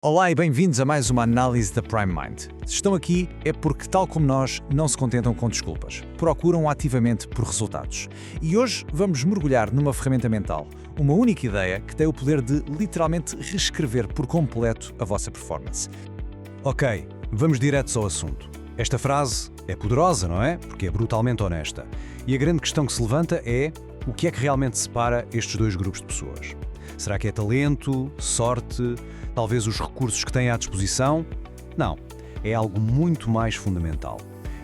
Olá e bem-vindos a mais uma análise da Prime Mind. Se estão aqui é porque, tal como nós, não se contentam com desculpas. Procuram ativamente por resultados. E hoje vamos mergulhar numa ferramenta mental, uma única ideia que tem o poder de literalmente reescrever por completo a vossa performance. Ok, vamos diretos ao assunto. Esta frase é poderosa, não é? Porque é brutalmente honesta. E a grande questão que se levanta é: o que é que realmente separa estes dois grupos de pessoas? Será que é talento, sorte, talvez os recursos que têm à disposição? Não, é algo muito mais fundamental.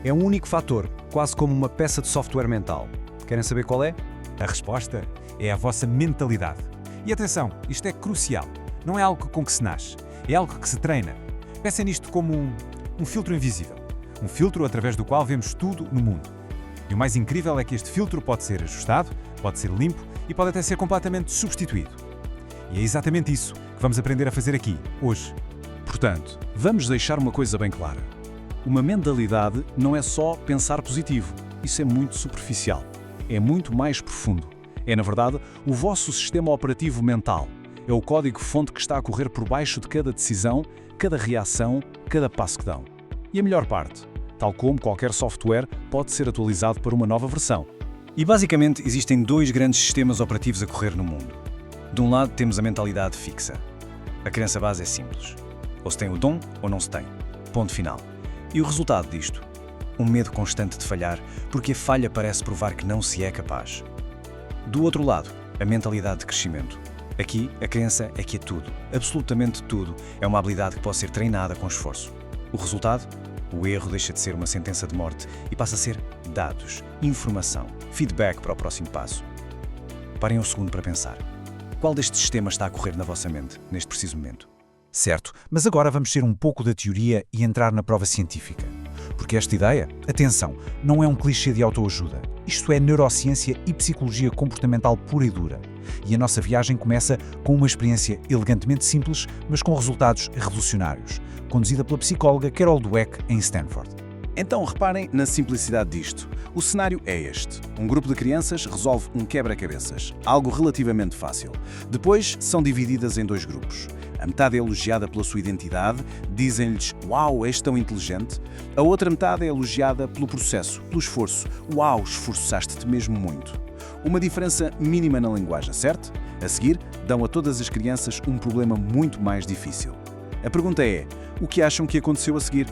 É um único fator, quase como uma peça de software mental. Querem saber qual é? A resposta é a vossa mentalidade. E atenção, isto é crucial. Não é algo com que se nasce, é algo que se treina. Pensem nisto como um filtro invisível. Um filtro através do qual vemos tudo no mundo. E o mais incrível é que este filtro pode ser ajustado, pode ser limpo e pode até ser completamente substituído. E é exatamente isso que vamos aprender a fazer aqui, hoje. Portanto, vamos deixar uma coisa bem clara. Uma mentalidade não é só pensar positivo. Isso é muito superficial. É muito mais profundo. É, na verdade, o vosso sistema operativo mental. É o código-fonte que está a correr por baixo de cada decisão, cada reação, cada passo que dão. E a melhor parte, tal como qualquer software, pode ser atualizado para uma nova versão. E basicamente existem dois grandes sistemas operativos a correr no mundo. De um lado temos a mentalidade fixa. A crença base é simples. Ou se tem o dom ou não se tem. Ponto final. E o resultado disto? Um medo constante de falhar, porque a falha parece provar que não se é capaz. Do outro lado, a mentalidade de crescimento. Aqui, a crença é que é tudo, absolutamente tudo, é uma habilidade que pode ser treinada com esforço. O resultado? O erro deixa de ser uma sentença de morte e passa a ser dados, informação, feedback para o próximo passo. Parem um segundo para pensar. Qual destes sistemas está a correr na vossa mente, neste preciso momento? Certo, mas agora vamos sair um pouco da teoria e entrar na prova científica. Porque esta ideia, atenção, não é um clichê de autoajuda. Isto é neurociência e psicologia comportamental pura e dura. E a nossa viagem começa com uma experiência elegantemente simples, mas com resultados revolucionários, conduzida pela psicóloga Carol Dweck em Stanford. Então reparem na simplicidade disto. O cenário é este. Um grupo de crianças resolve um quebra-cabeças, algo relativamente fácil. Depois são divididas em dois grupos. A metade é elogiada pela sua identidade, dizem-lhes "Uau, és tão inteligente". A outra metade é elogiada pelo processo, pelo esforço. "Uau, esforçaste-te mesmo muito". Uma diferença mínima na linguagem, certo? A seguir, dão a todas as crianças um problema muito mais difícil. A pergunta é: o que acham que aconteceu a seguir?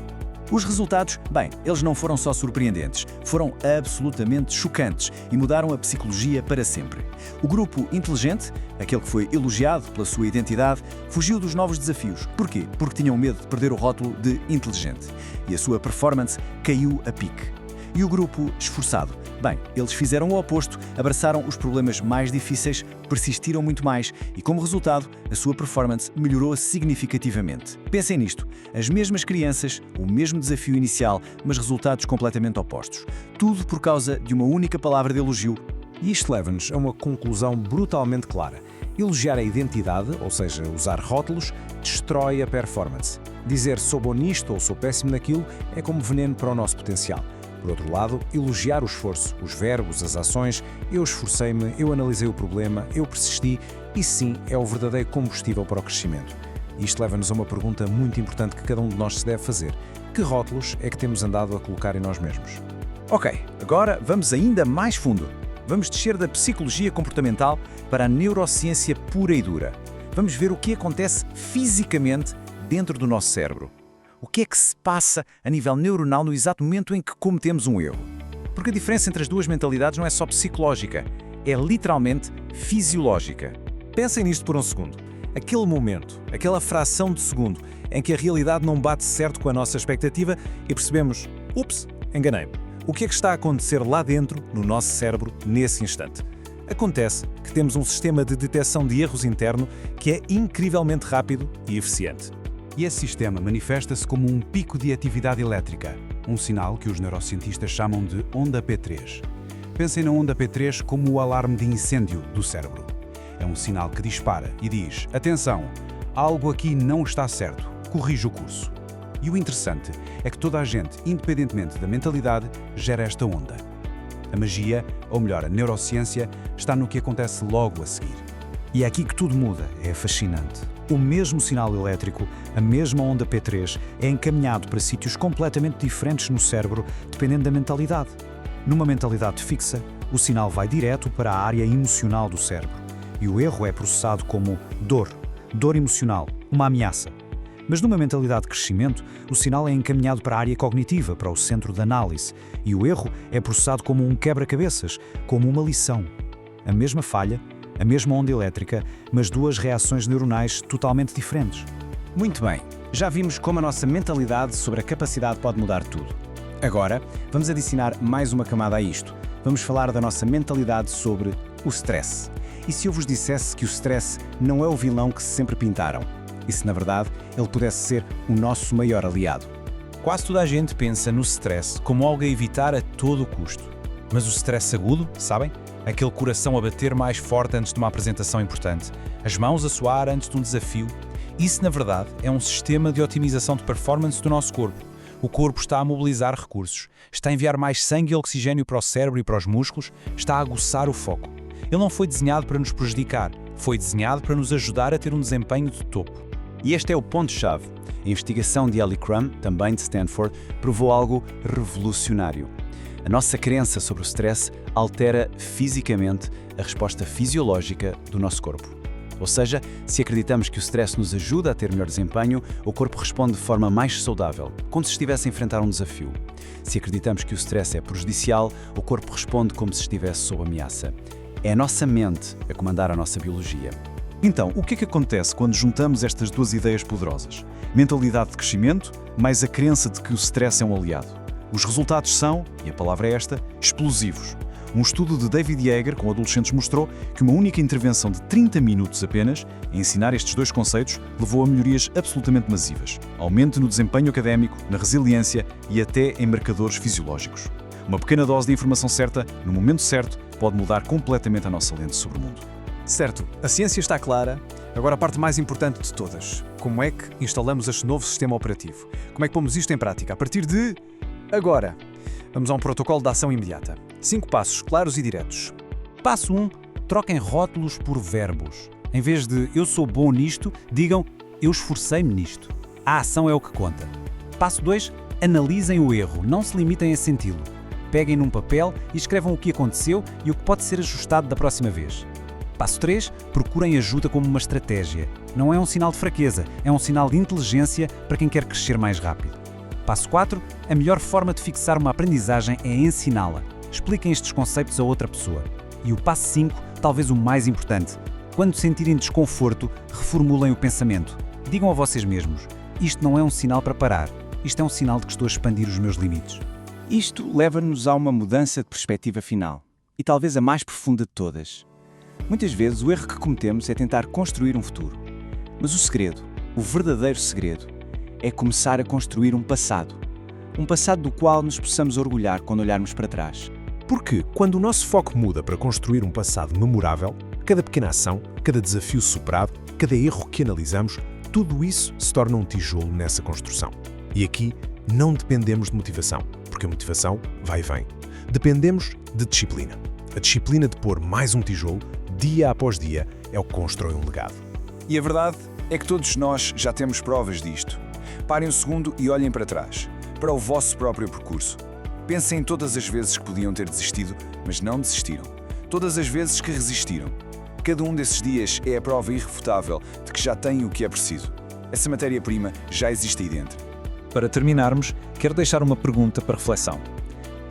Os resultados, bem, eles não foram só surpreendentes, foram absolutamente chocantes e mudaram a psicologia para sempre. O grupo inteligente, aquele que foi elogiado pela sua identidade, fugiu dos novos desafios. Porquê? Porque tinham medo de perder o rótulo de inteligente. E a sua performance caiu a pique. E o grupo esforçado? Bem, eles fizeram o oposto, abraçaram os problemas mais difíceis, persistiram muito mais e, como resultado, a sua performance melhorou significativamente. Pensem nisto, as mesmas crianças, o mesmo desafio inicial, mas resultados completamente opostos. Tudo por causa de uma única palavra de elogio. E isto leva-nos a uma conclusão brutalmente clara. Elogiar a identidade, ou seja, usar rótulos, destrói a performance. Dizer sou bom nisto ou sou péssimo naquilo é como veneno para o nosso potencial. Por outro lado, elogiar o esforço, os verbos, as ações, eu esforcei-me, eu analisei o problema, eu persisti, isso sim é o verdadeiro combustível para o crescimento. Isto leva-nos a uma pergunta muito importante que cada um de nós se deve fazer. Que rótulos é que temos andado a colocar em nós mesmos? Ok, agora vamos ainda mais fundo. Vamos descer da psicologia comportamental para a neurociência pura e dura. Vamos ver o que acontece fisicamente dentro do nosso cérebro. O que é que se passa a nível neuronal no exato momento em que cometemos um erro? Porque a diferença entre as duas mentalidades não é só psicológica, é literalmente fisiológica. Pensem nisto por um segundo. Aquele momento, aquela fração de segundo em que a realidade não bate certo com a nossa expectativa e percebemos, ups, enganei-me. O que é que está a acontecer lá dentro, no nosso cérebro, nesse instante? Acontece que temos um sistema de detecção de erros interno que é incrivelmente rápido e eficiente. E esse sistema manifesta-se como um pico de atividade elétrica, um sinal que os neurocientistas chamam de onda P3. Pensem na onda P3 como o alarme de incêndio do cérebro. É um sinal que dispara e diz: atenção, algo aqui não está certo, corrija o curso. E o interessante é que toda a gente, independentemente da mentalidade, gera esta onda. A magia, ou melhor, a neurociência, está no que acontece logo a seguir. E é aqui que tudo muda, é fascinante. O mesmo sinal elétrico, a mesma onda P3, é encaminhado para sítios completamente diferentes no cérebro, dependendo da mentalidade. Numa mentalidade fixa, o sinal vai direto para a área emocional do cérebro, e o erro é processado como dor emocional, uma ameaça. Mas numa mentalidade de crescimento, o sinal é encaminhado para a área cognitiva, para o centro de análise, e o erro é processado como um quebra-cabeças, como uma lição. A mesma falha, a mesma onda elétrica, mas duas reações neuronais totalmente diferentes. Muito bem, já vimos como a nossa mentalidade sobre a capacidade pode mudar tudo. Agora, vamos adicionar mais uma camada a isto. Vamos falar da nossa mentalidade sobre o stress. E se eu vos dissesse que o stress não é o vilão que sempre pintaram? E se, na verdade, ele pudesse ser o nosso maior aliado? Quase toda a gente pensa no stress como algo a evitar a todo o custo. Mas o stress agudo, sabem? Aquele coração a bater mais forte antes de uma apresentação importante, as mãos a suar antes de um desafio. Isso, na verdade, é um sistema de otimização de performance do nosso corpo. O corpo está a mobilizar recursos, está a enviar mais sangue e oxigênio para o cérebro e para os músculos, está a aguçar o foco. Ele não foi desenhado para nos prejudicar, foi desenhado para nos ajudar a ter um desempenho de topo. E este é o ponto-chave. A investigação de Ellie Crum, também de Stanford, provou algo revolucionário. A nossa crença sobre o stress altera fisicamente a resposta fisiológica do nosso corpo. Ou seja, se acreditamos que o stress nos ajuda a ter melhor desempenho, o corpo responde de forma mais saudável, como se estivesse a enfrentar um desafio. Se acreditamos que o stress é prejudicial, o corpo responde como se estivesse sob ameaça. É a nossa mente a comandar a nossa biologia. Então, o que é que acontece quando juntamos estas duas ideias poderosas? Mentalidade de crescimento, mais a crença de que o stress é um aliado. Os resultados são, e a palavra é esta, explosivos. Um estudo de David Yeager com adolescentes mostrou que uma única intervenção de 30 minutos apenas a ensinar estes dois conceitos levou a melhorias absolutamente massivas. Aumento no desempenho académico, na resiliência e até em marcadores fisiológicos. Uma pequena dose de informação certa, no momento certo, pode mudar completamente a nossa lente sobre o mundo. Certo, a ciência está clara. Agora a parte mais importante de todas. Como é que instalamos este novo sistema operativo? Como é que pomos isto em prática? A partir de agora. Vamos a um protocolo de ação imediata. 5 passos claros e diretos. Passo 1. Troquem rótulos por verbos. Em vez de eu sou bom nisto, digam eu esforcei-me nisto. A ação é o que conta. Passo 2. Analisem o erro, não se limitem a senti-lo. Peguem num papel e escrevam o que aconteceu e o que pode ser ajustado da próxima vez. Passo 3. Procurem ajuda como uma estratégia. Não é um sinal de fraqueza, é um sinal de inteligência para quem quer crescer mais rápido. Passo 4. A melhor forma de fixar uma aprendizagem é ensiná-la. Expliquem estes conceitos a outra pessoa. E o passo 5, talvez o mais importante. Quando sentirem desconforto, reformulem o pensamento. Digam a vocês mesmos, isto não é um sinal para parar. Isto é um sinal de que estou a expandir os meus limites. Isto leva-nos a uma mudança de perspectiva final. E talvez a mais profunda de todas. Muitas vezes o erro que cometemos é tentar construir um futuro. Mas o segredo, o verdadeiro segredo, é começar a construir um passado. Um passado do qual nos possamos orgulhar quando olharmos para trás. Porque, quando o nosso foco muda para construir um passado memorável, cada pequena ação, cada desafio superado, cada erro que analisamos, tudo isso se torna um tijolo nessa construção. E aqui não dependemos de motivação, porque a motivação vai e vem. Dependemos de disciplina. A disciplina de pôr mais um tijolo, dia após dia, é o que constrói um legado. E a verdade é que todos nós já temos provas disto. Parem um segundo e olhem para trás, para o vosso próprio percurso. Pensem em todas as vezes que podiam ter desistido, mas não desistiram. Todas as vezes que resistiram. Cada um desses dias é a prova irrefutável de que já têm o que é preciso. Essa matéria-prima já existe aí dentro. Para terminarmos, quero deixar uma pergunta para reflexão.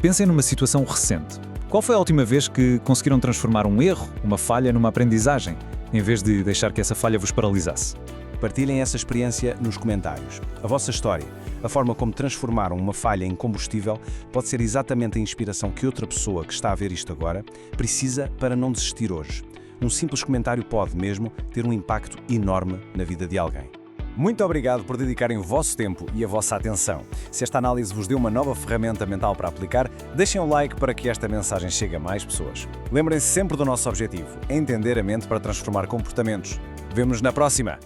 Pensem numa situação recente. Qual foi a última vez que conseguiram transformar um erro, uma falha, numa aprendizagem, em vez de deixar que essa falha vos paralisasse? Partilhem essa experiência nos comentários. A vossa história, a forma como transformaram uma falha em combustível, pode ser exatamente a inspiração que outra pessoa que está a ver isto agora precisa para não desistir hoje. Um simples comentário pode mesmo ter um impacto enorme na vida de alguém. Muito obrigado por dedicarem o vosso tempo e a vossa atenção. Se esta análise vos deu uma nova ferramenta mental para aplicar, deixem um like para que esta mensagem chegue a mais pessoas. Lembrem-se sempre do nosso objetivo, entender a mente para transformar comportamentos. Vemo-nos na próxima!